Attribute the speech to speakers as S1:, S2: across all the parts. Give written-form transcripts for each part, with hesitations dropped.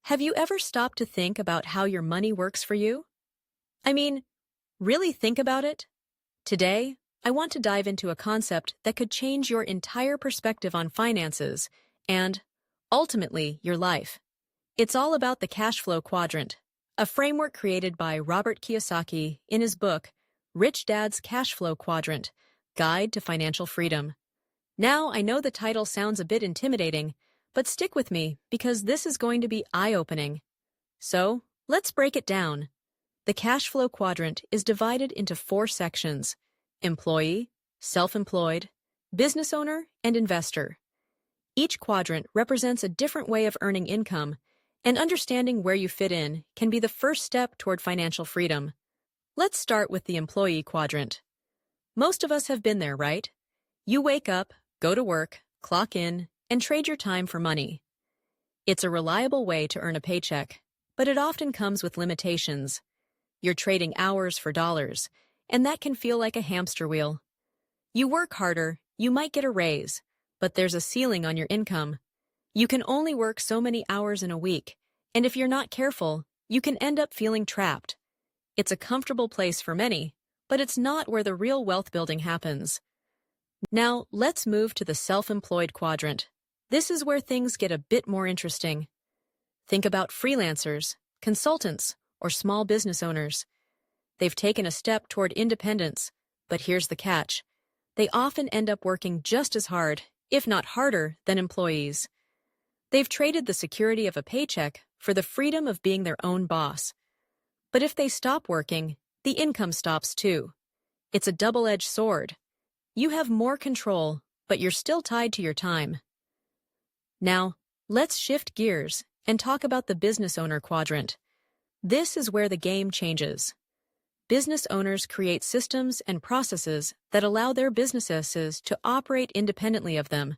S1: Have you ever stopped to think about how your money works for you? I mean, really think about it? Today, I want to dive into a concept that could change your entire perspective on finances and, ultimately, your life. It's all about the cash flow quadrant, a framework created by Robert Kiyosaki in his book, Rich Dad's Cash Flow Quadrant, Guide to Financial Freedom. Now, I know the title sounds a bit intimidating, but stick with me because this is going to be eye-opening. So, let's break it down. The cash flow quadrant is divided into 4 sections: employee, self-employed, business owner, and investor. Each quadrant represents a different way of earning income, and understanding where you fit in can be the first step toward financial freedom. Let's start with the employee quadrant. Most of us have been there, right? You wake up, go to work, clock in, and trade your time for money. It's a reliable way to earn a paycheck, but it often comes with limitations. You're trading hours for dollars, and that can feel like a hamster wheel. You work harder, you might get a raise, but there's a ceiling on your income. You can only work so many hours in a week, and if you're not careful, you can end up feeling trapped. It's a comfortable place for many, but it's not where the real wealth building happens. Now, let's move to the self-employed quadrant. This is where things get a bit more interesting. Think about freelancers, consultants, or small business owners. They've taken a step toward independence, but here's the catch. They often end up working just as hard, if not harder, than employees. They've traded the security of a paycheck for the freedom of being their own boss. But if they stop working, the income stops too. It's a double-edged sword. You have more control, but you're still tied to your time. Now, let's shift gears and talk about the business owner quadrant. This is where the game changes. Business owners create systems and processes that allow their businesses to operate independently of them.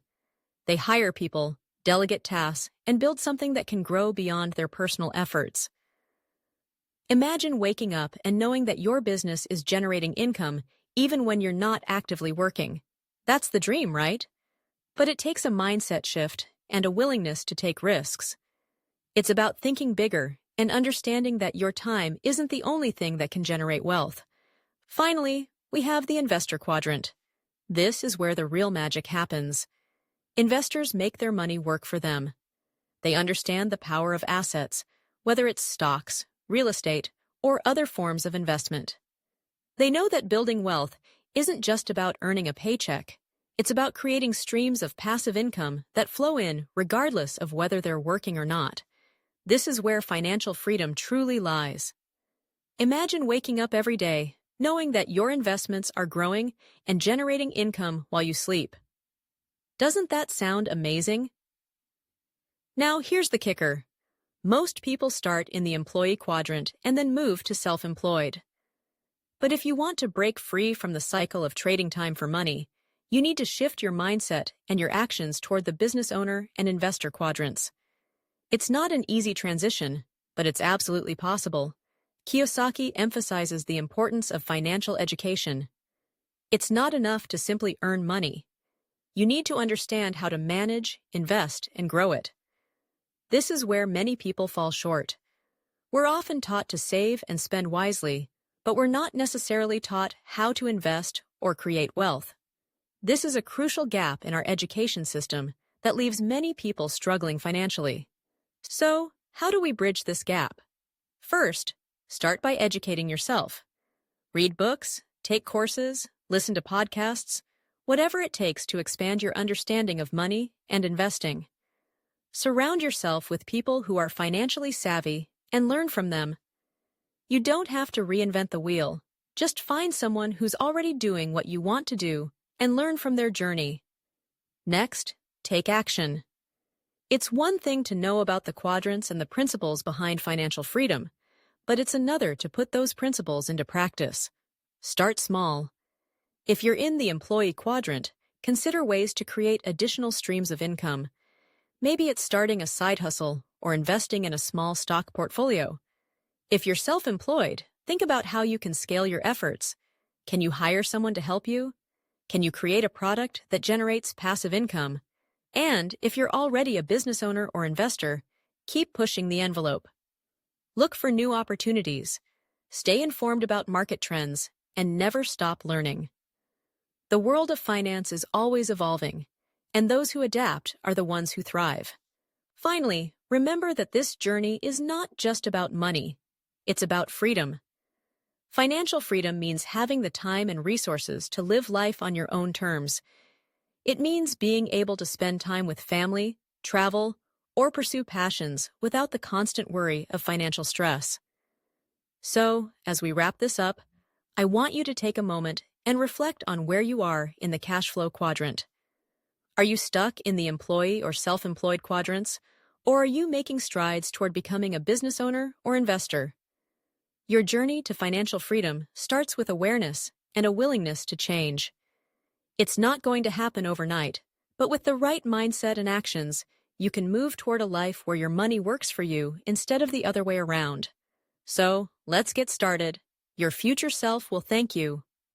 S1: They hire people, delegate tasks, and build something that can grow beyond their personal efforts. Imagine waking up and knowing that your business is generating income even when you're not actively working. That's the dream, right? But it takes a mindset shift and a willingness to take risks. It's about thinking bigger and understanding that your time isn't the only thing that can generate wealth. Finally, we have the investor quadrant. This is where the real magic happens. Investors make their money work for them. They understand the power of assets, whether it's stocks, real estate, or other forms of investment. They know that building wealth isn't just about earning a paycheck. It's about creating streams of passive income that flow in regardless of whether they're working or not. This is where financial freedom truly lies. Imagine waking up every day knowing that your investments are growing and generating income while you sleep. Doesn't that sound amazing? Now, here's the kicker. Most people start in the employee quadrant and then move to self-employed. But if you want to break free from the cycle of trading time for money, you need to shift your mindset and your actions toward the business owner and investor quadrants. It's not an easy transition, but it's absolutely possible. Kiyosaki emphasizes the importance of financial education. It's not enough to simply earn money. You need to understand how to manage, invest, and grow it. This is where many people fall short. We're often taught to save and spend wisely, but we're not necessarily taught how to invest or create wealth. This is a crucial gap in our education system that leaves many people struggling financially. So, how do we bridge this gap? First, start by educating yourself. Read books, take courses, listen to podcasts, whatever it takes to expand your understanding of money and investing. Surround yourself with people who are financially savvy and learn from them. You don't have to reinvent the wheel. Just find someone who's already doing what you want to do and learn from their journey. Next, take action. It's one thing to know about the quadrants and the principles behind financial freedom, but it's another to put those principles into practice. Start small. If you're in the employee quadrant, consider ways to create additional streams of income. Maybe it's starting a side hustle or investing in a small stock portfolio. If you're self-employed, think about how you can scale your efforts. Can you hire someone to help you? Can you create a product that generates passive income? And if you're already a business owner or investor, Keep pushing the envelope. Look for new opportunities. Stay informed about market trends and never stop learning. The world of finance is always evolving, and those who adapt are the ones who thrive. Finally, remember that this journey is not just about money. It's about freedom. Financial freedom means having the time and resources to live life on your own terms. It means being able to spend time with family, travel, or pursue passions without the constant worry of financial stress. So, as we wrap this up, I want you to take a moment and reflect on where you are in the cash flow quadrant. Are you stuck in the employee or self-employed quadrants, or are you making strides toward becoming a business owner or investor? Your journey to financial freedom starts with awareness and a willingness to change. It's not going to happen overnight, but with the right mindset and actions, you can move toward a life where your money works for you instead of the other way around. So, let's get started. Your future self will thank you